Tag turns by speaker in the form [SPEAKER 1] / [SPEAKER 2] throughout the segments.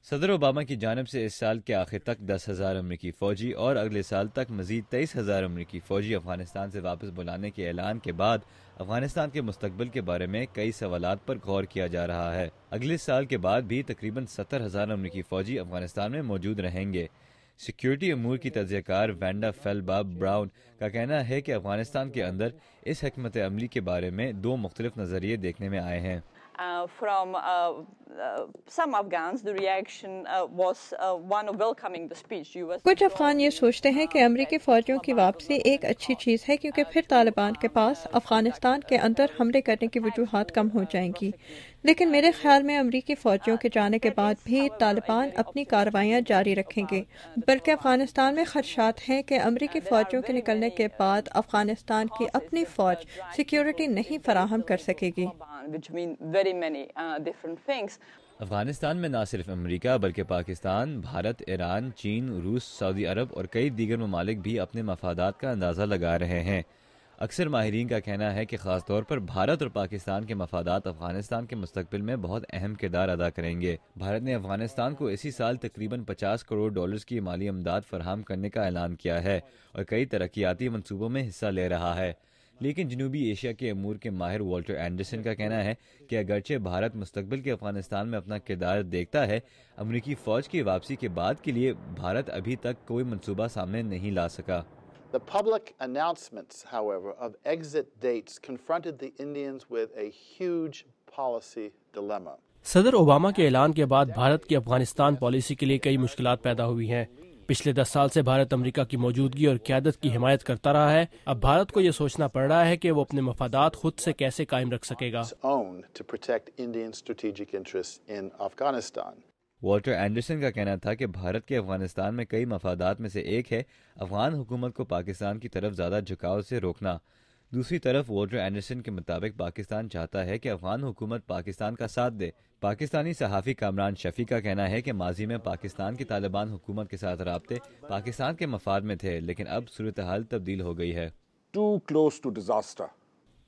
[SPEAKER 1] صدر اوباما کی جانب سے اس سال کے آخر تک 10,000 امریکی فوجی اور اگلے سال تک مزید 23,000 امریکی فوجی افغانستان سے واپس بلانے کے اعلان کے بعد افغانستان کے مستقبل کے بارے میں کئی سوالات پر غور کیا جا رہا ہے۔ اگلے سال کے بعد بھی تقریباً 70,000 امریکی فوجی افغانستان میں موجود رہیں گے۔ سیکیورٹی امور کی تجزیہ کار وینڈا فیلباب براؤن کا کہنا ہے کہ افغانستان کے اندر اس حکمت عملی کے بارے میں دو مختلف نظریے دیکھنے میں آئے ہیں۔
[SPEAKER 2] From some Afghans, the reaction was one of welcoming the speech.
[SPEAKER 3] کچھ افغان یہ سوچتے ہیں کہ امریکی فوجیوں کی واپسی ایک اچھی چیز ہے کیونکہ پھر طالبان کے پاس افغانستان کے اندر حملے کرنے کی وجوہات کم ہو جائیں گی، لیکن میرے خیال میں امریکی فوجیوں کے جانے کے بعد بھی طالبان اپنی کارروائیاں جاری رکھیں گے، بلکہ افغانستان میں خدشات ہیں کہ امریکی فوجیوں کے نکلنے کے بعد افغانستان کی اپنی فوج سیکیورٹی نہیں فراہم کر سکے گی۔
[SPEAKER 1] افغانستان میں نہ صرف امریکہ بلکہ پاکستان، بھارت، ایران، چین، روس، سعودی عرب اور کئی دیگر ممالک بھی اپنے مفادات کا اندازہ لگا رہے ہیں۔ اکثر ماہرین کا کہنا ہے کہ خاص طور پر بھارت اور پاکستان کے مفادات افغانستان کے مستقبل میں بہت اہم کردار ادا کریں گے۔ بھارت نے افغانستان کو اسی سال تقریباً $50 کروڑ کی مالی امداد فراہم کرنے کا اعلان کیا ہے اور کئی ترقیاتی منصوبوں میں حصہ لے رہا ہے، لیکن جنوبی ایشیا کے امور کے ماہر والٹر اینڈرسن کا کہنا ہے کہ اگرچہ بھارت مستقبل کے افغانستان میں اپنا کردار دیکھتا ہے، امریکی فوج کی واپسی کے بعد کے لیے بھارت ابھی تک کوئی منصوبہ سامنے نہیں لا سکا۔
[SPEAKER 4] The public announcements, however, of exit dates confronted the Indians with a huge policy dilemma.
[SPEAKER 5] صدر اوباما کے اعلان کے بعد بھارت کی افغانستان پالیسی کے لیے کئی مشکلات پیدا ہوئی ہیں۔ پچھلے 10 سال سے بھارت امریکہ کی موجودگی اور قیادت کی حمایت کرتا رہا ہے۔ اب بھارت کو یہ سوچنا پڑ رہا ہے کہ وہ اپنے مفادات خود سے کیسے قائم رکھ سکے گا۔
[SPEAKER 1] والٹر اینڈرسن کا کہنا تھا کہ بھارت کے افغانستان میں کئی مفادات میں سے ایک ہے افغان حکومت کو پاکستان کی طرف زیادہ جھکاؤ سے روکنا۔ دوسری طرف والٹر اینڈرسن کے مطابق پاکستان چاہتا ہے کہ افغان حکومت پاکستان کا ساتھ دے۔ پاکستانی صحافی کامران شفیع کا کہنا ہے کہ ماضی میں پاکستان کی طالبان حکومت کے ساتھ رابطے پاکستان کے مفاد میں تھے، لیکن اب صورتحال تبدیل ہو گئی ہے۔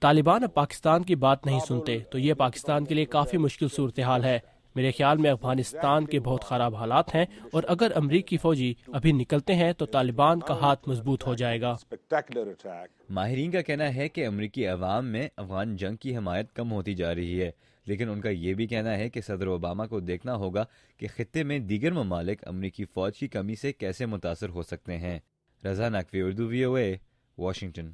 [SPEAKER 5] طالبان اب پاکستان کی بات نہیں سنتے تو یہ پاکستان کے لیے کافی مشکل صورتحال ہے۔ میرے خیال میں افغانستان کے بہت خراب حالات ہیں اور اگر امریکی فوجی ابھی نکلتے ہیں تو طالبان کا ہاتھ مضبوط ہو جائے گا۔
[SPEAKER 1] ماہرین کا کہنا ہے کہ امریکی عوام میں افغان جنگ کی حمایت کم ہوتی جا رہی ہے، لیکن ان کا یہ بھی کہنا ہے کہ صدر اوباما کو دیکھنا ہوگا کہ خطے میں دیگر ممالک امریکی فوج کی کمی سے کیسے متاثر ہو سکتے ہیں۔ رضا نقوی، اردو VOA، واشنگٹن۔